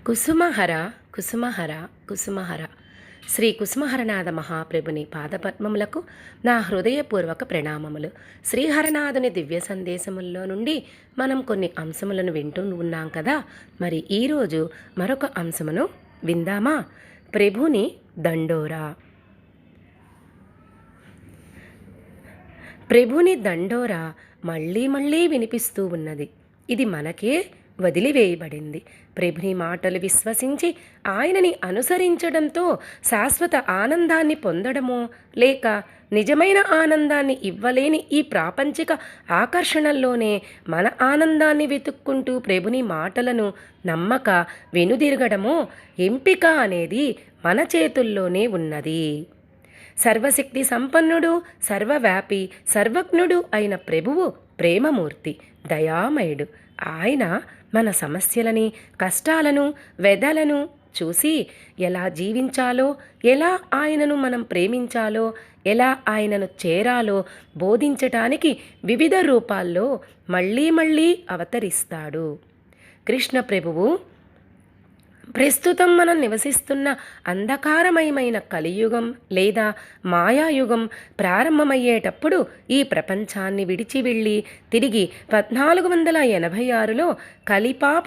కుసుమహర కుసుమహర కుసుమహర శ్రీ కుసుమహరనాథ మహాప్రభుని పాదపద్మములకు నా హృదయపూర్వక ప్రణామములు. శ్రీహరనాథుని దివ్య సందేశముల్లో నుండి మనం కొన్ని అంశములను వింటూ ఉన్నాం కదా. మరి ఈరోజు మరొక అంశమును విందామా? ప్రభుని దండోరా. ప్రభుని దండోరా మళ్ళీ మళ్ళీ వినిపిస్తూ ఉన్నది. ఇది మనకే వదిలివేయబడింది. ప్రభుని మాటలు విశ్వసించి ఆయనని అనుసరించడంతో శాశ్వత ఆనందాన్ని పొందడమో, లేక నిజమైన ఆనందాన్ని ఇవ్వలేని ఈ ప్రాపంచిక ఆకర్షణల్లోనే మన ఆనందాన్ని వెతుక్కుంటూ ప్రభుని మాటలను నమ్మక వెనుదిరగడమో ఎంపిక అనేది మన చేతుల్లోనే ఉన్నది. సర్వశక్తి సంపన్నుడు, సర్వవ్యాపి, సర్వజ్ఞుడు అయిన ప్రభువు ప్రేమమూర్తి, దయామయుడు. ఆయన మన సమస్యలని, కష్టాలను, వ్యధలను చూసి ఎలా జీవించాలో, ఎలా ఆయనను మనం ప్రేమించాలో, ఎలా ఆయనను చేరాలో బోధించటానికి వివిధ రూపాల్లో మళ్ళీ మళ్ళీ అవతరిస్తాడు. కృష్ణ ప్రభువు ప్రస్తుతం మనం నివసిస్తున్న అంధకారమయమైన కలియుగం లేదా మాయాయుగం ప్రారంభమయ్యేటప్పుడు ఈ ప్రపంచాన్ని విడిచి వెళ్ళి తిరిగి 1486లో కలిపాప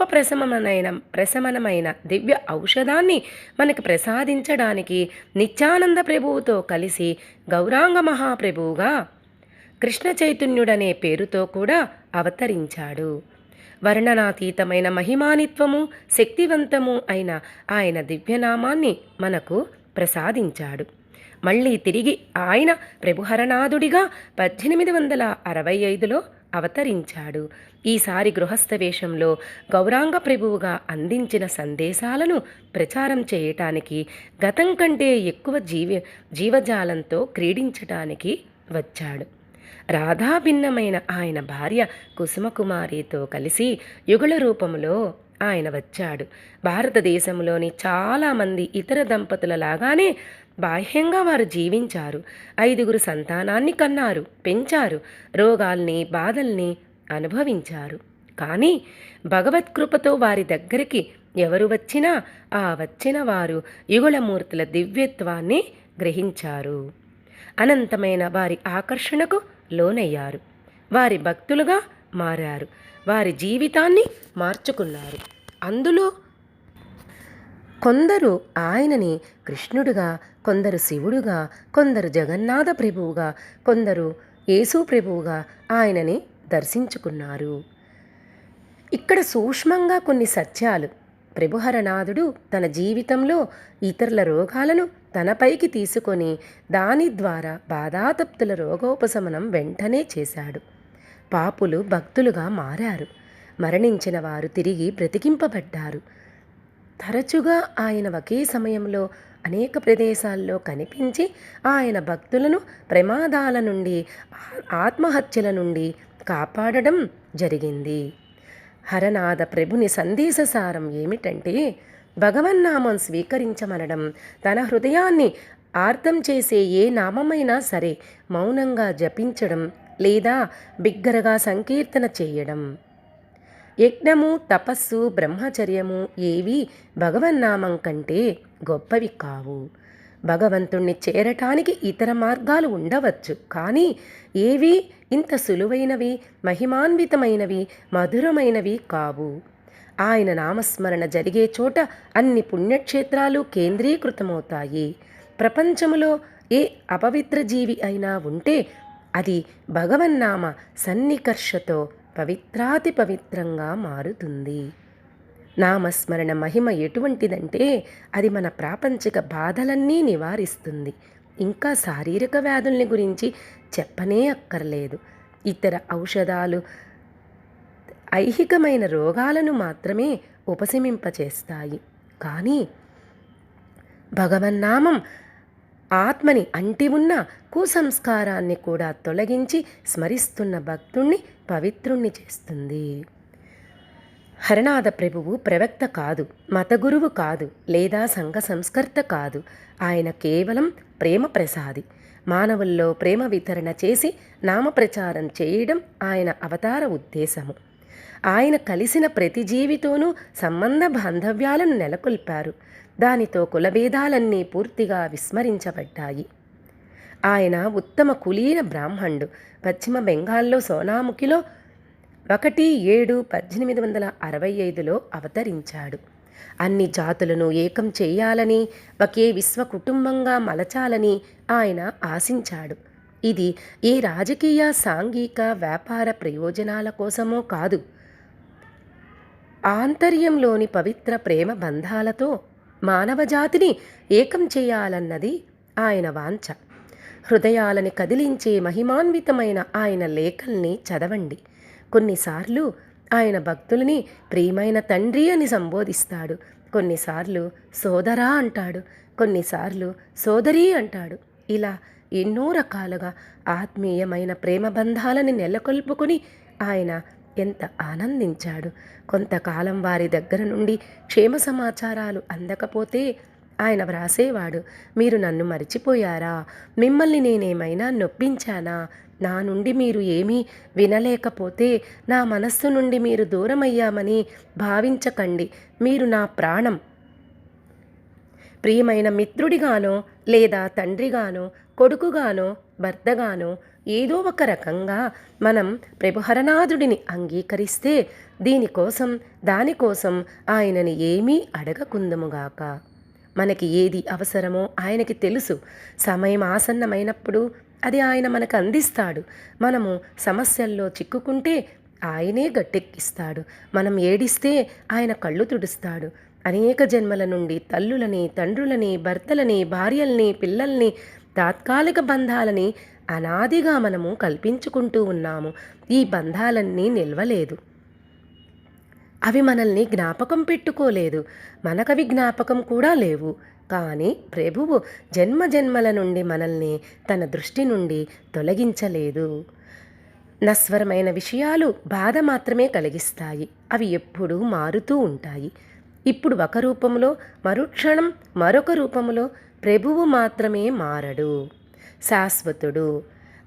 ప్రశమనమైన దివ్య ఔషధాన్ని మనకు ప్రసాదించడానికి నిత్యానంద ప్రభువుతో కలిసి గౌరాంగ మహాప్రభువుగా కృష్ణ చైతన్యుడనే పేరుతో కూడా అవతరించాడు. వర్ణనాతీతమైన మహిమానిత్వము, శక్తివంతము అయిన ఆయన దివ్యనామాన్ని మనకు ప్రసాదించాడు. మళ్ళీ తిరిగి ఆయన ప్రభుహరనాథుడిగా 1865లో అవతరించాడు. ఈసారి గృహస్థ వేషంలో గౌరాంగ ప్రభువుగా అందించిన సందేశాలను ప్రచారం చేయటానికి, గతం కంటే ఎక్కువ జీవజాలంతో క్రీడించటానికి వచ్చాడు. రాధాభిన్నమైన ఆయన భార్య కుసుమకుమారితో కలిసి యుగళ రూపంలో ఆయన వచ్చాడు. భారతదేశంలోని చాలామంది ఇతర దంపతుల లాగానే బాహ్యంగా వారు జీవించారు. 5 సంతానాన్ని కన్నారు, పెంచారు, రోగాల్ని, బాధల్ని అనుభవించారు. కానీ భగవత్కృపతో వారి దగ్గరికి ఎవరు వచ్చినా ఆ వచ్చిన వారు యుగళమూర్తుల దివ్యత్వాన్ని గ్రహించారు. అనంతమైన వారి ఆకర్షణకు లోనయ్యారు. వారి భక్తులుగా మారారు. వారి జీవితాన్ని మార్చుకున్నారు. అందులో కొందరు ఆయనని కృష్ణుడుగా, కొందరు శివుడుగా, కొందరు జగన్నాథ ప్రభువుగా, కొందరు యేసు ప్రభువుగా ఆయనని దర్శించుకున్నారు. ఇక్కడ సూక్ష్మంగా కొన్ని సత్యాలు. ప్రభుహరనాథుడు తన జీవితంలో ఇతరుల రోగాలను తనపైకి తీసుకొని దాని ద్వారా బాధాతప్తుల రోగోపశమనం వెంటనే చేశాడు. పాపులు భక్తులుగా మారారు. మరణించిన వారు తిరిగి బ్రతికింపబడ్డారు. తరచుగా ఆయన ఒకే సమయంలో అనేక ప్రదేశాల్లో కనిపించి ఆయన భక్తులను ప్రమాదాల నుండి, ఆత్మహత్యల నుండి కాపాడడం జరిగింది. హరనాథ ప్రభుని సందేశసారం ఏమిటంటే, భగవన్నామం స్వీకరించమనడం, తన హృదయాన్ని ఆర్తం చేసే ఏ నామమైనా సరే మౌనంగా జపించడం లేదా బిగ్గరగా సంకీర్తన చేయడం. యజ్ఞము, తపస్సు, బ్రహ్మచర్యము ఏవి భగవన్నామం కంటే గొప్పవి కావు. భగవంతుణ్ణి చేరటానికి ఇతర మార్గాలు ఉండవచ్చు, కానీ ఏవి ఇంత సులువైనవి, మహిమాన్వితమైనవి, మధురమైనవి కావు. ఆయన నామస్మరణ జరిగే చోట అన్ని పుణ్యక్షేత్రాలు కేంద్రీకృతమవుతాయి. ప్రపంచములో ఏ అపవిత్ర జీవి అయినా ఉంటే అది భగవన్నామ సన్నికర్షతో పవిత్రాతి పవిత్రంగా మారుతుంది. నామస్మరణ మహిమ ఎటువంటిదంటే అది మన ప్రాపంచిక బాధలన్నీ నివారిస్తుంది. ఇంకా శారీరక వ్యాధుల్ని గురించి చెప్పనే అక్కర్లేదు. ఇతర ఔషధాలు ఐహికమైన రోగాలను మాత్రమే ఉపశమింపచేస్తాయి. కానీ భగవన్నామం ఆత్మని అంటి ఉన్న కుసంస్కారాన్ని కూడా తొలగించి స్మరిస్తున్న భక్తుణ్ణి పవిత్రుణ్ణి చేస్తుంది. హరనాథ ప్రభువు ప్రవక్త కాదు, మత గురువు కాదు, లేదా సంఘ సంస్కర్త కాదు. ఆయన కేవలం ప్రేమ ప్రసాది. మానవుల్లో ప్రేమ వితరణ చేసి నామ ప్రచారం చేయడం ఆయన అవతార ఉద్దేశము. ఆయన కలిసిన ప్రతి జీవితోనూ సంబంధ బాంధవ్యాలను నెలకొల్పారు. దానితో కులభేదాలన్నీ పూర్తిగా విస్మరించబడ్డాయి. ఆయన ఉత్తమ కులీన బ్రాహ్మణుడు. పశ్చిమ బెంగాల్లో సోనాముఖిలో 1/7/1865లో అవతరించాడు. అన్ని జాతులను ఏకం చేయాలని, ఒకే విశ్వ కుటుంబంగా మలచాలని ఆయన ఆశించాడు. ఇది ఏ రాజకీయ, సాంఘిక, వ్యాపార ప్రయోజనాల కోసమో కాదు, ఆంతర్యంలోని పవిత్ర ప్రేమ బంధాలతో మానవజాతిని ఏకం చేయాలన్నది ఆయన వాంఛ. హృదయాలని కదిలించే మహిమాన్వితమైన ఆయన లేఖల్ని చదవండి. కొన్నిసార్లు ఆయన భక్తులని ప్రియమైన తండ్రి అని సంబోధిస్తాడు, కొన్నిసార్లు సోదరా అంటాడు, కొన్నిసార్లు సోదరి అంటాడు. ఇలా ఎన్నో రకాలుగా ఆత్మీయమైన ప్రేమ బంధాలని నెలకొల్పుకొని ఆయన ఎంత ఆనందించాడు. కొంతకాలం వారి దగ్గర నుండి క్షేమ సమాచారాలు అందకపోతే ఆయన వ్రాసేవాడు, మీరు నన్ను మరిచిపోయారా? మిమ్మల్ని నేనేమైనా నొప్పించానా? నా నుండి మీరు ఏమీ వినలేకపోతే నా మనస్సు నుండి మీరు దూరమయ్యామని భావించకండి. మీరు నా ప్రాణం. ప్రియమైన మిత్రుడిగానో లేదా తండ్రిగానో కొడుకుగానో భర్తగానో ఏదో ఒక రకంగా మనం ప్రభుహరనాథుడిని అంగీకరిస్తే దీనికోసం దానికోసం ఆయనని ఏమీ అడగకుందముగాక. మనకి ఏది అవసరమో ఆయనకి తెలుసు. సమయం ఆసన్నమైనప్పుడు అది ఆయన మనకు అందిస్తాడు. మనము సమస్యల్లో చిక్కుకుంటే ఆయనే గట్టెక్కిస్తాడు. మనం ఏడిస్తే ఆయన కళ్ళు తుడుస్తాడు. అనేక జన్మల నుండి తల్లులని, తండ్రులని, భర్తలని, భార్యల్ని, పిల్లల్ని, తాత్కాలిక బంధాలని అనాదిగా మనము కల్పించుకుంటూ ఉన్నాము. ఈ బంధాలన్నీ నిల్వలేదు. అవి మనల్ని జ్ఞాపకం పెట్టుకోలేదు. మనకవి జ్ఞాపకం కూడా లేవు. కానీ ప్రభువు జన్మ జన్మల నుండి మనల్ని తన దృష్టి నుండి తొలగించలేదు. నశ్వరమైన విషయాలు బాధ మాత్రమే కలిగిస్తాయి. అవి ఎప్పుడూ మారుతూ ఉంటాయి. ఇప్పుడు ఒక రూపంలో, మరుక్షణం మరొక రూపంలో ప్రభువు మాత్రమే మారడు, శాశ్వతుడు.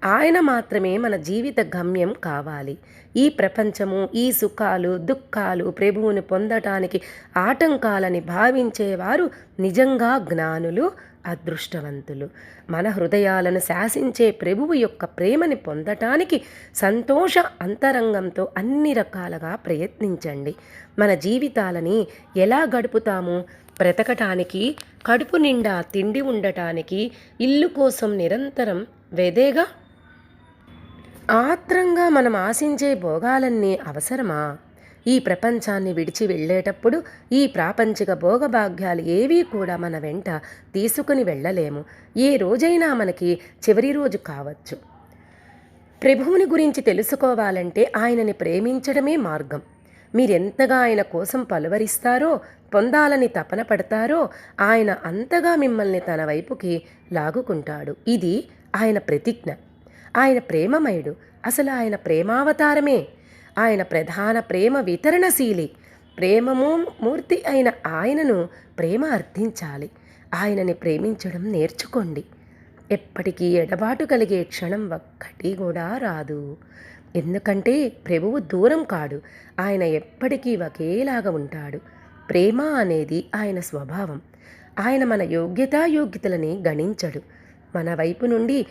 ఆయన మాత్రమే మన జీవిత గమ్యం కావాలి. ఈ ప్రపంచము, ఈ సుఖాలు, దుఃఖాలు ప్రభువుని పొందటానికి ఆటంకాలని భావించేవారు నిజంగా జ్ఞానులు, అదృష్టవంతులు. మన హృదయాలను శాసించే ప్రభువు యొక్క ప్రేమని పొందటానికి సంతోష అంతరంగంతో అన్ని రకాలుగా ప్రయత్నించండి. మన జీవితాలని ఎలా గడుపుతాము? బ్రతకటానికి, కడుపు నిండా తిండి ఉండటానికి, ఇల్లు కోసం నిరంతరం వెదేగా ఆత్రంగా మనం ఆశించే భోగాలన్నీ అవసరమా? ఈ ప్రపంచాన్ని విడిచి వెళ్ళేటప్పుడు ఈ ప్రాపంచిక భోగభాగ్యాలు ఏవీ కూడా మన వెంట తీసుకుని వెళ్ళలేము. ఏ రోజైనా మనకి చివరి రోజు కావచ్చు. ప్రభువుని గురించి తెలుసుకోవాలంటే ఆయనని ప్రేమించడమే మార్గం. మీరెంతగా ఆయన కోసం పలువరిస్తారో, పొందాలని తపన పడతారో ఆయన అంతగా మిమ్మల్ని తన వైపుకి లాగుకుంటాడు. ఇది ఆయన ప్రతిజ్ఞ. ఆయన ప్రేమమయుడు. అసలు ఆయన ప్రేమావతారమే. ఆయన ప్రధాన ప్రేమ వితరణశీలి. ప్రేమము మూర్తి అయిన ఆయనను ప్రేమ అర్థించాలి. ఆయనని ప్రేమించడం నేర్చుకోండి. ఎప్పటికీ ఎడబాటు కలిగే క్షణం ఒక్కటి కూడా రాదు. ఎందుకంటే ప్రభువు దూరం కాడు. ఆయన ఎప్పటికీ ఒకేలాగా ఉంటాడు. ప్రేమ అనేది ఆయన స్వభావం. ఆయన మన యోగ్యతలని గణించడు. మన వైపు నుండి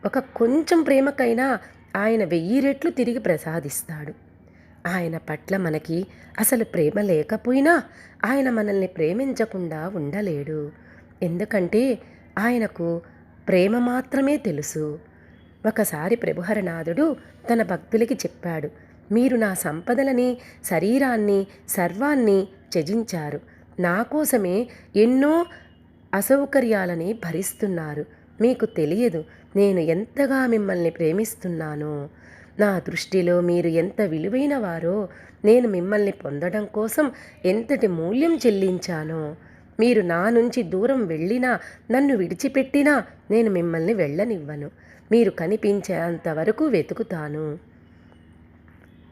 ఒక కొంచెం ప్రేమకైనా ఆయన 1000 రెట్లు తిరిగి ప్రసాదిస్తాడు. ఆయన పట్ల మనకి అసలు ప్రేమ లేకపోయినా ఆయన మనల్ని ప్రేమించకుండా ఉండలేడు. ఎందుకంటే ఆయనకు ప్రేమ మాత్రమే తెలుసు. ఒకసారి ప్రభుహరనాథుడు తన భక్తులకి చెప్పాడు, మీరు నా సంపదలని, శరీరాన్ని, సర్వాన్ని త్యజించారు. నా కోసమే ఎన్నో అసౌకర్యాలని భరిస్తున్నారు. మీకు తెలియదు నేను ఎంతగా మిమ్మల్ని ప్రేమిస్తున్నానో. నా దృష్టిలో మీరు ఎంత విలువైన వారో, నేను మిమ్మల్ని పొందడం కోసం ఎంతటి మూల్యం చెల్లించానో. మీరు నా నుంచి దూరం వెళ్ళినా, నన్ను విడిచిపెట్టినా నేను మిమ్మల్ని వెళ్ళనివ్వను. మీరు కనిపించేంత వరకు వెతుకుతాను.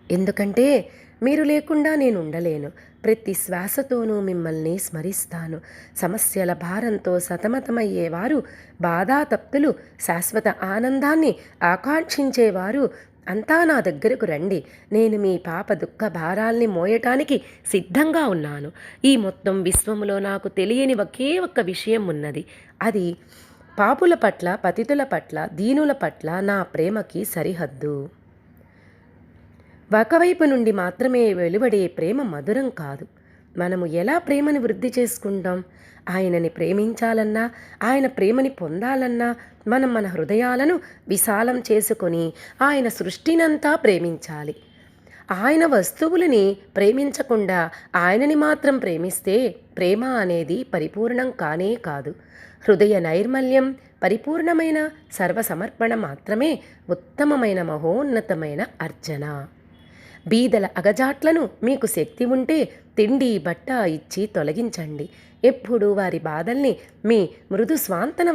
ఎందుకంటే మీరు లేకుండా నేను ఉండలేను. ప్రతి శ్వాసతోనూ మిమ్మల్ని స్మరిస్తాను. సమస్యల భారంతో సతమతమయ్యేవారు, బాధాతప్తులు, శాశ్వత ఆనందాన్ని ఆకాంక్షించేవారు అంతా నా దగ్గరకు రండి. నేను మీ పాప దుఃఖ భారాల్ని మోయటానికి సిద్ధంగా ఉన్నాను. ఈ మొత్తం విశ్వములో నాకు తెలియని ఒకే ఒక్క విషయం ఉన్నది. అది పాపుల పట్ల, పతితుల పట్ల, దీనుల పట్ల నా ప్రేమకి సరిహద్దు. ఒకవైపు నుండి మాత్రమే వెలువడే ప్రేమ మధురం కాదు. మనము ఎలా ప్రేమని వృద్ధి చేసుకుంటాం? ఆయనని ప్రేమించాలన్నా, ఆయన ప్రేమని పొందాలన్నా మనం మన హృదయాలను విశాలం చేసుకొని ఆయన సృష్టినంతా ప్రేమించాలి. ఆయన వస్తువులని ప్రేమించకుండా ఆయనని మాత్రం ప్రేమిస్తే ప్రేమ అనేది పరిపూర్ణం కానే కాదు. హృదయ నైర్మల్యం, పరిపూర్ణమైన సర్వసమర్పణ మాత్రమే ఉత్తమమైన మహోన్నతమైన అర్చన. బీదల అగజాట్లను మీకు శక్తి ఉంటే తిండి బట్ట ఇచ్చి తొలగించండి. ఎప్పుడూ వారి బాధల్ని మీ మృదు స్వాంతన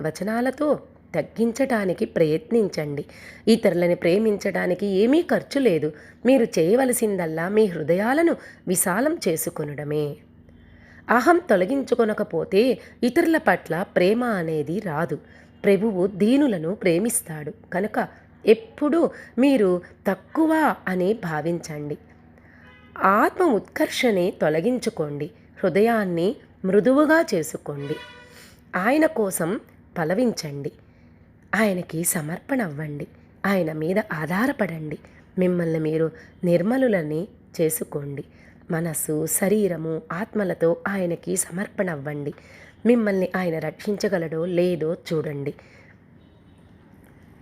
వచనాలతో తగ్గించటానికి ప్రయత్నించండి. ఇతరులని ప్రేమించడానికి ఏమీ ఖర్చు లేదు. మీరు చేయవలసిందల్లా మీ హృదయాలను విశాలం చేసుకొనడమే. అహం తొలగించుకొనకపోతే ఇతరుల పట్ల ప్రేమ అనేది రాదు. ప్రభువు దీనులను ప్రేమిస్తాడు కనుక ఎప్పుడూ మీరు తక్కువ అని భావించండి. ఆత్మ ఉత్కర్షని తొలగించుకోండి. హృదయాన్ని మృదువుగా చేసుకోండి. ఆయన కోసం పలవించండి. ఆయనకి సమర్పణ అవ్వండి. ఆయన మీద ఆధారపడండి. మిమ్మల్ని మీరు నిర్మలులని చేసుకోండి. మనసు, శరీరము, ఆత్మలతో ఆయనకి సమర్పణ అవ్వండి. మిమ్మల్ని ఆయన రక్షించగలడో లేదో చూడండి.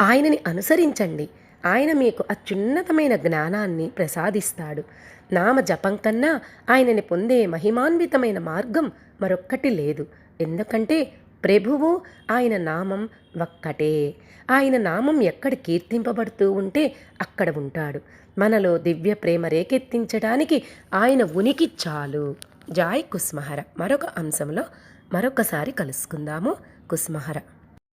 ఆయనని అనుసరించండి. ఆయన మీకు అత్యున్నతమైన జ్ఞానాన్ని ప్రసాదిస్తాడు. నామ జపం కన్నా ఆయనని పొందే మహిమాన్వితమైన మార్గం మరొక్కటి లేదు. ఎందుకంటే ప్రభువు, ఆయన నామం ఒక్కటే. ఆయన నామం ఎక్కడ కీర్తింపబడుతూ ఉంటే అక్కడ ఉంటాడు. మనలో దివ్య ప్రేమ రేకెత్తించడానికి ఆయన ఉనికి చాలు. జాయ్ కుస్మహర. మరొక అంశంలో మరొకసారి కలుసుకుందాము. కుస్మహర.